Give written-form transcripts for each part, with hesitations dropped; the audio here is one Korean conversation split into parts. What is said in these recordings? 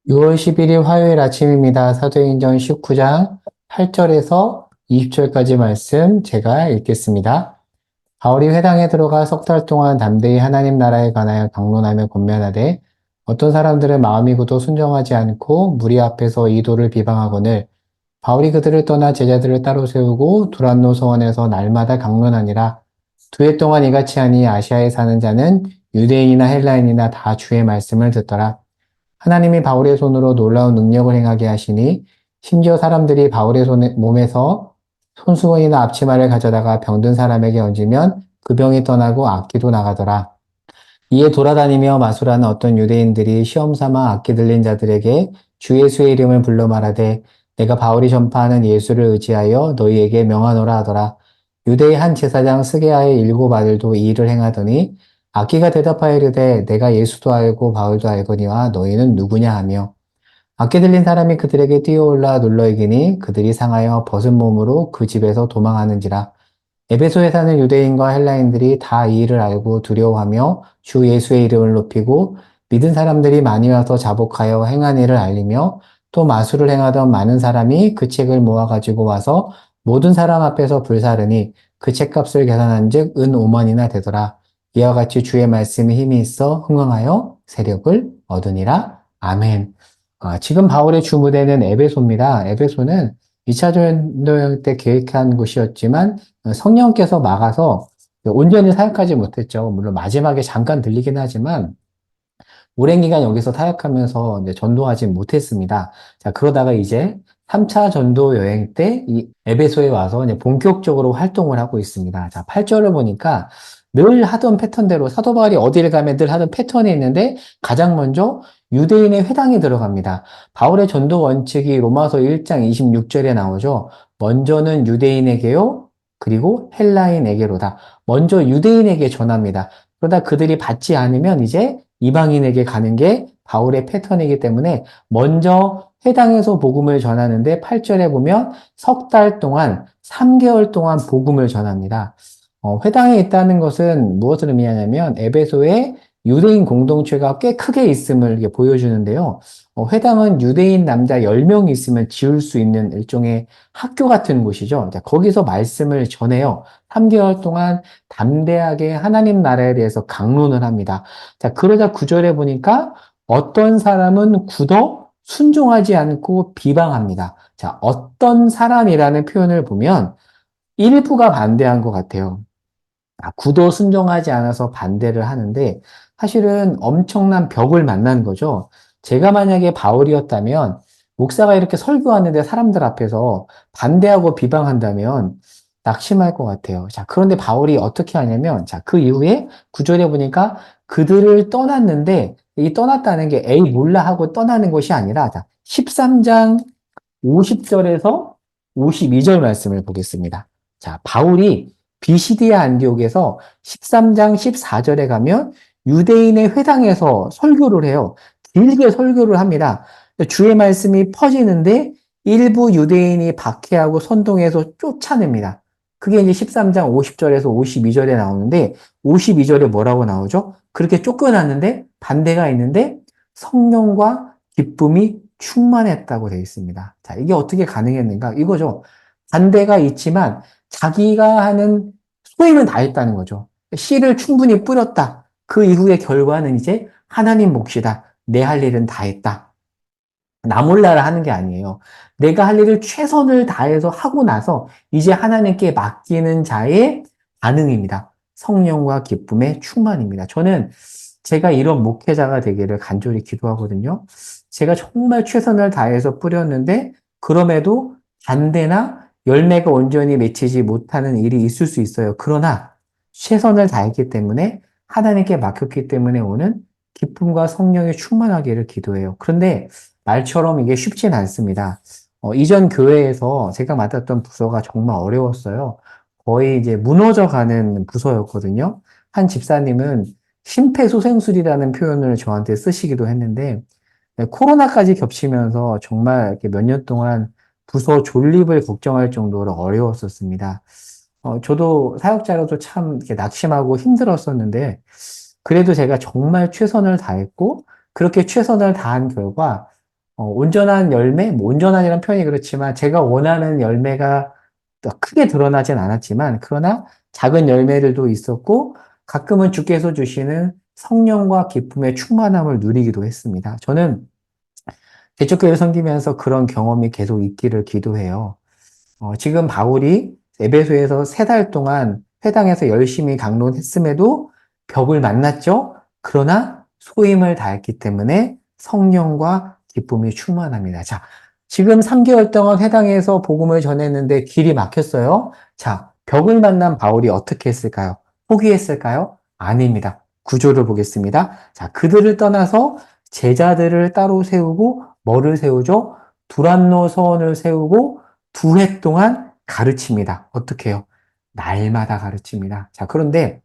6월 11일 화요일 아침입니다. 사도행전 19장 8절에서 20절까지 말씀 제가 읽겠습니다. 바울이 회당에 들어가 석 달 동안 담대히 하나님 나라에 관하여 강론하며 권면하되 어떤 사람들은 마음이 굳어 순종하지 않고 무리 앞에서 이 도를 비방하거늘 바울이 그들을 떠나 제자들을 따로 세우고 두란노 서원에서 날마다 강론하니라. 2해 동안 이같이 하니 아시아에 사는 자는 유대인이나 헬라인이나 다 주의 말씀을 듣더라. 하나님이 바울의 손으로 놀라운 능력을 행하게 하시니 심지어 사람들이 바울의 몸에서 손수건이나 앞치마를 가져다가 병든 사람에게 얹으면 그 병이 떠나고 악기도 나가더라. 이에 돌아다니며 마술하는 어떤 유대인들이 시험 삼아 악기 들린 자들에게 주 예수의 이름을 불러 말하되 내가 바울이 전파하는 예수를 의지하여 너희에게 명하노라 하더라. 유대의 한 제사장 스게아의 7 아들도 이 일을 행하더니 악기가 대답하여 이르되 내가 예수도 알고 바울도 알거니와 너희는 누구냐 하며 악기 들린 사람이 그들에게 뛰어올라 눌러 이기니 그들이 상하여 벗은 몸으로 그 집에서 도망하는지라. 에베소에 사는 유대인과 헬라인들이 다 이 일을 알고 두려워하며 주 예수의 이름을 높이고 믿은 사람들이 많이 와서 자복하여 행한 일을 알리며 또 마술을 행하던 많은 사람이 그 책을 모아가지고 와서 모든 사람 앞에서 불사르니 그 책값을 계산한즉 은 5만이나 되더라. 이와 같이 주의 말씀에 힘이 있어 흥황하여 세력을 얻으니라. 아멘. 지금 바울의 주무대는 에베소입니다. 에베소는 2차 전도여 때 계획한 곳이었지만 성령께서 막아서 온전히 사역하지 못했죠. 물론 마지막에 잠깐 들리긴 하지만 오랜 기간 여기서 사역하면서 이제 전도하지 못했습니다. 자, 그러다가 이제 3차 전도 여행 때 이 에베소에 와서 이제 본격적으로 활동을 하고 있습니다. 자, 8절을 보니까 늘 하던 패턴대로 사도 바울이 어디를 가면 늘 하던 패턴이 있는데 가장 먼저 유대인의 회당에 들어갑니다. 바울의 전도 원칙이 로마서 1장 26절에 나오죠. 먼저는 유대인에게요, 그리고 헬라인에게로다. 먼저 유대인에게 전합니다. 그러다 그들이 받지 않으면 이제 이방인에게 가는 게 바울의 패턴이기 때문에 먼저 회당에서 복음을 전하는데 8절에 보면 석 달 동안 3개월 동안 복음을 전합니다. 회당에 있다는 것은 무엇을 의미하냐면 에베소에 유대인 공동체가 꽤 크게 있음을 이렇게 보여주는데요. 회당은 유대인 남자 10명이 있으면 지을 수 있는 일종의 학교 같은 곳이죠. 자, 거기서 말씀을 전해요. 3개월 동안 담대하게 하나님 나라에 대해서 강론을 합니다. 자, 그러자 9절에 보니까 어떤 사람은 굳어 순종하지 않고 비방합니다. 자, 어떤 사람이라는 표현을 보면 일부가 반대한 것 같아요. 굳어 순종하지 않아서 반대를 하는데 사실은 엄청난 벽을 만난 거죠. 제가 만약에 바울이었다면 목사가 이렇게 설교하는데 사람들 앞에서 반대하고 비방한다면 낙심할 것 같아요. 자, 그런데 바울이 어떻게 하냐면, 자, 그 이후에 구절에 보니까 그들을 떠났는데, 이 떠났다는 게 에이 몰라 하고 떠나는 것이 아니라, 자, 13장 50절에서 52절 말씀을 보겠습니다. 자, 바울이 비시디아 안디옥에서 13장 14절에 가면 유대인의 회당에서 설교를 해요. 길게 설교를 합니다. 주의 말씀이 퍼지는데 일부 유대인이 박해하고 선동해서 쫓아냅니다. 그게 이제 13장 50절에서 52절에 나오는데 52절에 뭐라고 나오죠? 그렇게 쫓겨났는데 반대가 있는데 성령과 기쁨이 충만했다고 되어 있습니다. 자, 이게 어떻게 가능했는가? 이거죠. 반대가 있지만 자기가 하는 소임은 다 했다는 거죠. 씨를 충분히 뿌렸다. 그 이후의 결과는 이제 하나님 몫이다. 내 할 일은 다 했다. 나 몰라라 하는 게 아니에요. 내가 할 일을 최선을 다해서 하고 나서 이제 하나님께 맡기는 자의 반응입니다. 성령과 기쁨의 충만입니다. 저는 제가 이런 목회자가 되기를 간절히 기도하거든요. 제가 정말 최선을 다해서 뿌렸는데 그럼에도 반대나 열매가 온전히 맺히지 못하는 일이 있을 수 있어요. 그러나 최선을 다했기 때문에 하나님께 맡겼기 때문에 오는 기쁨과 성령이 충만하기를 기도해요. 그런데 말처럼 이게 쉽진 않습니다. 이전 교회에서 제가 맡았던 부서가 정말 어려웠어요. 거의 이제 무너져 가는 부서였거든요. 한 집사님은 심폐소생술이라는 표현을 저한테 쓰시기도 했는데, 네, 코로나까지 겹치면서 정말 이렇게 몇 년 동안 부서 존립을 걱정할 정도로 어려웠었습니다. 저도 사역자로서 참 이렇게 낙심하고 힘들었었는데, 그래도 제가 정말 최선을 다했고, 그렇게 최선을 다한 결과, 온전한 열매, 뭐 온전한이라는 표현이 그렇지만 제가 원하는 열매가 더 크게 드러나진 않았지만 그러나 작은 열매들도 있었고 가끔은 주께서 주시는 성령과 기쁨의 충만함을 누리기도 했습니다. 저는 개척교회 섬기면서 그런 경험이 계속 있기를 기도해요. 지금 바울이 에베소에서 3달 동안 회당에서 열심히 강론했음에도 벽을 만났죠. 그러나 소임을 다했기 때문에 성령과 기쁨이 충만합니다. 자, 지금 3개월 동안 회당에서 복음을 전했는데 길이 막혔어요. 자, 벽을 만난 바울이 어떻게 했을까요? 포기했을까요? 아닙니다. 구조를 보겠습니다. 자, 그들을 떠나서 제자들을 따로 세우고 뭐를 세우죠? 두란노 서원을 세우고 2해 동안 가르칩니다. 어떻게 해요? 날마다 가르칩니다. 자, 그런데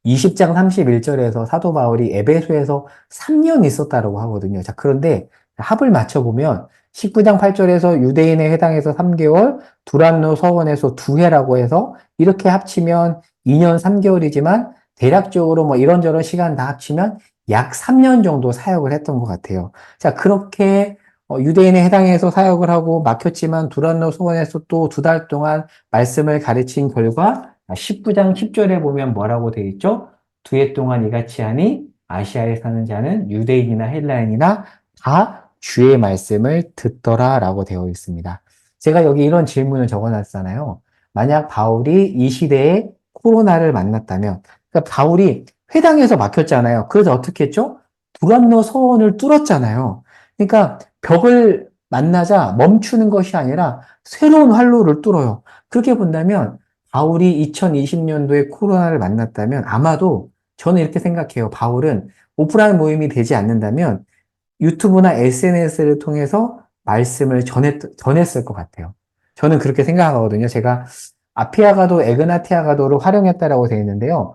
20장 31절에서 사도 바울이 에베소에서 3년 있었다고 하거든요. 자, 그런데 합을 맞춰보면 19장 8절에서 유대인의 회당에서 3개월, 두란노 서원에서 2회라고 해서 이렇게 합치면 2년 3개월이지만 대략적으로 뭐 이런저런 시간 다 합치면 약 3년 정도 사역을 했던 것 같아요. 자, 그렇게 유대인의 회당에서 사역을 하고 막혔지만 두란노 서원에서 또 2달 동안 말씀을 가르친 결과 19장 10절에 보면 뭐라고 되어 있죠? 2해 동안 이같이 하니 아시아에 사는 자는 유대인이나 헬라인이나 다 주의 말씀을 듣더라 라고 되어 있습니다. 제가 여기 이런 질문을 적어놨잖아요. 만약 바울이 이 시대에 코로나를 만났다면, 그러니까 바울이 회당에서 막혔잖아요. 그래서 어떻게 했죠? 두란노 서원을 뚫었잖아요. 그러니까 벽을 만나자 멈추는 것이 아니라 새로운 활로를 뚫어요. 그렇게 본다면 바울이 2020년도에 코로나를 만났다면 아마도 저는 이렇게 생각해요. 바울은 오프라인 모임이 되지 않는다면 유튜브나 SNS를 통해서 말씀을 전했을 것 같아요. 저는 그렇게 생각하거든요. 제가 아피아가도 에그나티아가도를 활용했다라고 되어 있는데요.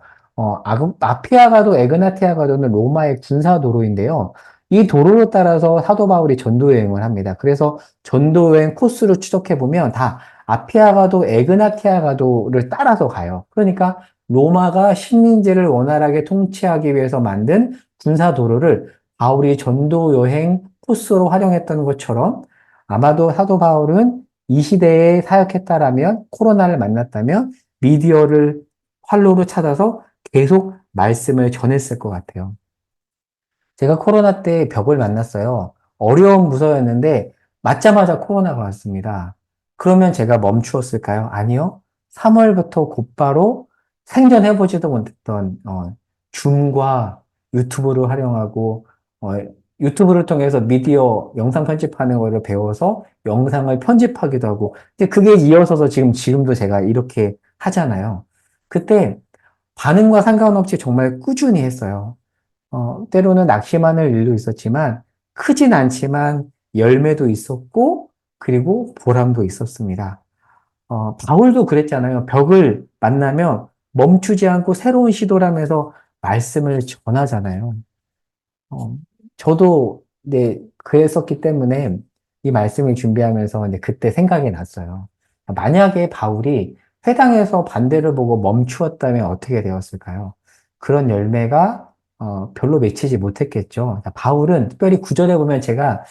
아피아가도 에그나티아가도는 로마의 군사 도로인데요. 이 도로로 따라서 사도 바울이 전도 여행을 합니다. 그래서 전도 여행 코스를 추적해 보면 다 아피아가도 에그나티아가도를 따라서 가요. 그러니까 로마가 식민지를 원활하게 통치하기 위해서 만든 군사 도로를 바울이 전도 여행 코스로 활용했던 것처럼 아마도 사도 바울은 이 시대에 사역했다라면 코로나를 만났다면 미디어를 활로로 찾아서 계속 말씀을 전했을 것 같아요. 제가 코로나 때 벽을 만났어요. 어려운 부서였는데 맞자마자 코로나가 왔습니다. 그러면 제가 멈추었을까요? 아니요. 3월부터 곧바로 생전해보지도 못했던 줌과 유튜브를 활용하고 어, 유튜브를 통해서 미디어 영상 편집하는 거를 배워서 영상을 편집하기도 하고 근데 그게 이어서서 지금도 제가 이렇게 하잖아요. 그때 반응과 상관없이 정말 꾸준히 했어요. 때로는 낙심하는 일도 있었지만, 크진 않지만 열매도 있었고, 그리고 보람도 있었습니다. 바울도 그랬잖아요. 벽을 만나면 멈추지 않고 새로운 시도를 하면서 말씀을 전하잖아요. 어, 저도, 네, 그랬었기 때문에 이 말씀을 준비하면서 그때 생각이 났어요. 만약에 바울이 회당에서 반대를 보고 멈추었다면 어떻게 되었을까요? 그런 열매가 별로 맺히지 못했겠죠. 바울은 특별히 구절에 보면 제가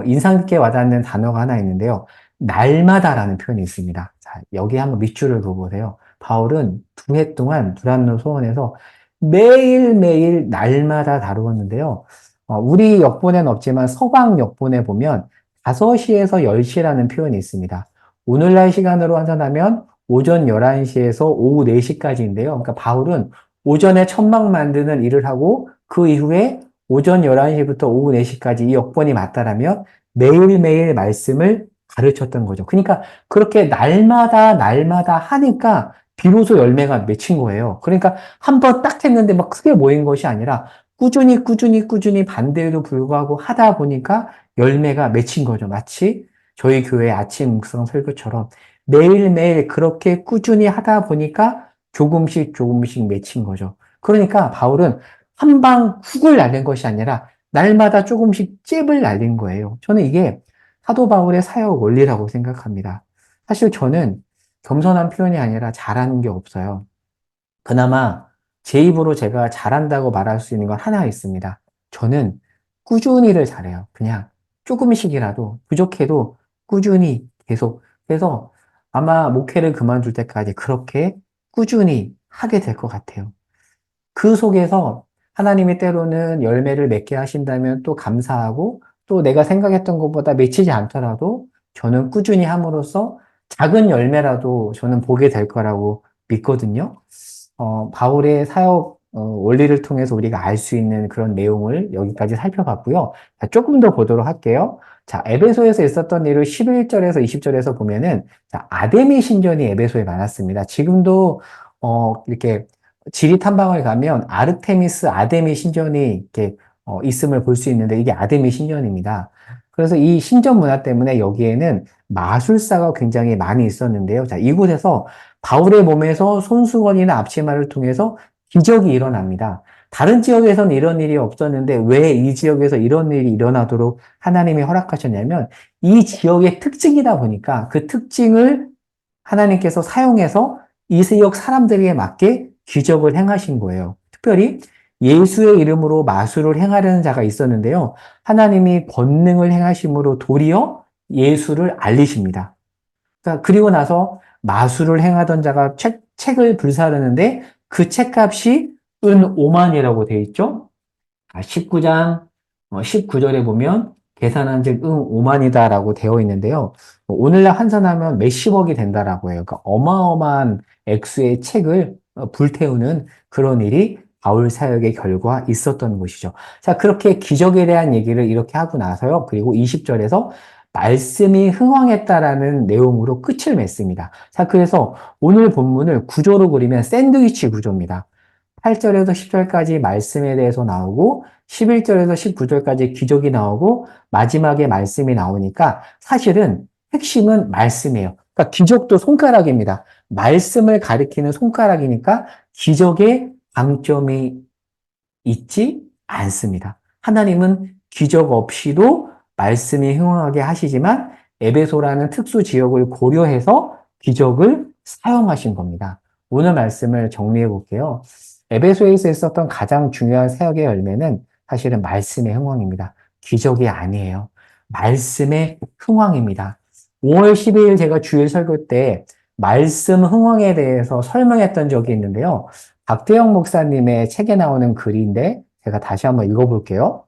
인상 깊게 와닿는 단어가 하나 있는데요. 날마다라는 표현이 있습니다. 자, 여기 한번 밑줄을 그어보세요. 바울은 2해 동안 두란노 소원에서 매일매일 날마다 다루었는데요. 우리 역본에는 없지만 서방 역본에 보면 5시에서 10시라는 표현이 있습니다. 오늘날 시간으로 환산하면 오전 11시에서 오후 4시까지인데요. 그러니까 바울은 오전에 천막 만드는 일을 하고 그 이후에 오전 11시부터 오후 4시까지 이 역본이 맞다라면 매일매일 말씀을 가르쳤던 거죠. 그러니까 그렇게 날마다 하니까 비로소 열매가 맺힌 거예요. 그러니까 한 번 딱 했는데 막 크게 모인 것이 아니라 꾸준히 반대에도 불구하고 하다 보니까 열매가 맺힌 거죠. 마치 저희 교회 아침 묵상 설교처럼 매일매일 그렇게 꾸준히 하다 보니까 조금씩 맺힌 거죠. 그러니까 바울은 한 방 훅을 날린 것이 아니라 날마다 조금씩 잽을 날린 거예요. 저는 이게 사도 바울의 사역 원리라고 생각합니다. 사실 저는 겸손한 표현이 아니라 잘하는 게 없어요. 그나마 제 입으로 제가 잘한다고 말할 수 있는 건 하나 있습니다. 저는 꾸준히를 잘해요. 그냥 조금씩이라도 부족해도 꾸준히 계속, 그래서 아마 목회를 그만둘 때까지 그렇게 꾸준히 하게 될 것 같아요. 그 속에서 하나님이 때로는 열매를 맺게 하신다면 또 감사하고, 또 내가 생각했던 것보다 맺히지 않더라도 저는 꾸준히 함으로써 작은 열매라도 저는 보게 될 거라고 믿거든요. 바울의 사역 원리를 통해서 우리가 알 수 있는 그런 내용을 여기까지 살펴봤고요. 자, 조금 더 보도록 할게요. 자, 에베소에서 있었던 일을 11절에서 20절에서 보면은, 자, 아데미 신전이 에베소에 많았습니다. 지금도 이렇게 지리 탐방을 가면 아르테미스, 아데미 신전이 이렇게 있음을 볼 수 있는데, 이게 아데미 신전입니다. 그래서 이 신전 문화 때문에 여기에는 마술사가 굉장히 많이 있었는데요. 자, 이곳에서 바울의 몸에서 손수건이나 앞치마를 통해서 기적이 일어납니다. 다른 지역에서는 이런 일이 없었는데 왜 이 지역에서 이런 일이 일어나도록 하나님이 허락하셨냐면, 이 지역의 특징이다 보니까 그 특징을 하나님께서 사용해서 이 지역 사람들에게 맞게 기적을 행하신 거예요. 특별히 예수의 이름으로 마술을 행하려는 자가 있었는데요. 하나님이 권능을 행하심으로 도리어 예수를 알리십니다. 그리고 나서 마술을 행하던 자가 책을 불사르는데 그 책값이 은 5만이라고 되어 있죠. 19장 19절에 보면 계산한 즉 5만이다라고 되어 있는데요. 오늘날 환산하면 몇십억이 된다라고 해요. 그러니까 어마어마한 액수의 책을 불태우는 그런 일이 바울 사역의 결과 있었던 것이죠. 자, 그렇게 기적에 대한 얘기를 이렇게 하고 나서요. 그리고 20절에서 말씀이 흥왕했다라는 내용으로 끝을 맺습니다. 자, 그래서 오늘 본문을 구조로 그리면 샌드위치 구조입니다. 8절에서 10절까지 말씀에 대해서 나오고 11절에서 19절까지 기적이 나오고 마지막에 말씀이 나오니까 사실은 핵심은 말씀이에요. 그러니까 기적도 손가락입니다. 말씀을 가리키는 손가락이니까 기적의 강점이 있지 않습니다. 하나님은 기적 없이도 말씀이 흥황하게 하시지만 에베소라는 특수 지역을 고려해서 기적을 사용하신 겁니다. 오늘 말씀을 정리해 볼게요. 에베소에서 있었던 가장 중요한 사역의 열매는 사실은 말씀의 흥황입니다. 기적이 아니에요. 말씀의 흥황입니다. 5월 12일 제가 주일 설교 때 말씀 흥황에 대해서 설명했던 적이 있는데요. 박대영 목사님의 책에 나오는 글인데 제가 다시 한번 읽어볼게요.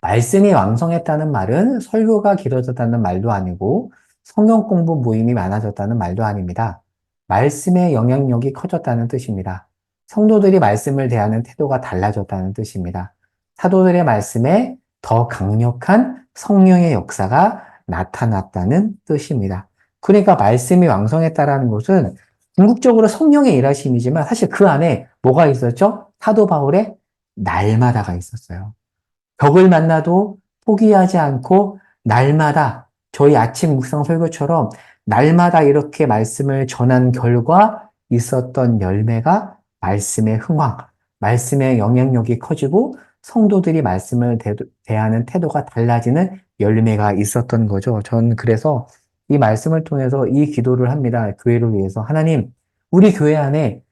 말씀이 왕성했다는 말은 설교가 길어졌다는 말도 아니고 성경 공부 모임이 많아졌다는 말도 아닙니다. 말씀의 영향력이 커졌다는 뜻입니다. 성도들이 말씀을 대하는 태도가 달라졌다는 뜻입니다. 사도들의 말씀에 더 강력한 성령의 역사가 나타났다는 뜻입니다. 그러니까 말씀이 왕성했다라는 것은 궁극적으로 성령의 일하심이지만 사실 그 안에 뭐가 있었죠? 사도 바울의 날마다가 있었어요. 벽을 만나도 포기하지 않고 날마다 저희 아침 묵상 설교처럼 날마다 이렇게 말씀을 전한 결과 있었던 열매가 말씀의 흥황, 말씀의 영향력이 커지고 성도들이 말씀을 대하는 태도가 달라지는 열매가 있었던 거죠. 전 그래서 이 말씀을 통해서 이 기도를 합니다. 교회를 위해서. 하나님, 우리 교회 안에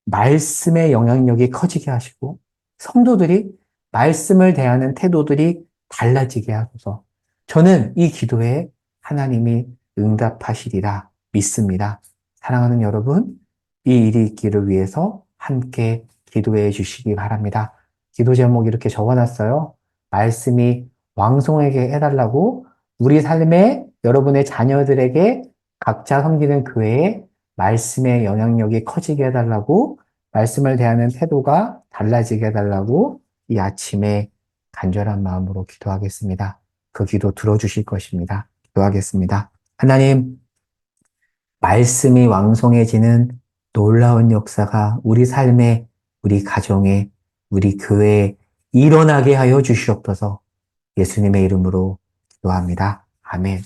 말씀의 영향력이 커지게 하시고 성도들이 말씀을 대하는 태도들이 달라지게 하소서. 저는 이 기도에 하나님이 응답하시리라 믿습니다. 사랑하는 여러분, 이 일이 있기를 위해서 함께 기도해 주시기 바랍니다. 기도 제목 이렇게 적어놨어요. 말씀이 왕성하게 해달라고 우리 삶에 여러분의 자녀들에게 각자 섬기는 교회에 말씀의 영향력이 커지게 해달라고 말씀을 대하는 태도가 달라지게 해달라고 이 아침에 간절한 마음으로 기도하겠습니다. 그 기도 들어주실 것입니다. 기도하겠습니다. 하나님, 말씀이 왕성해지는 놀라운 역사가 우리 삶에, 우리 가정에, 우리 교회에 일어나게 하여 주시옵소서. 예수님의 이름으로 기도합니다. 아멘.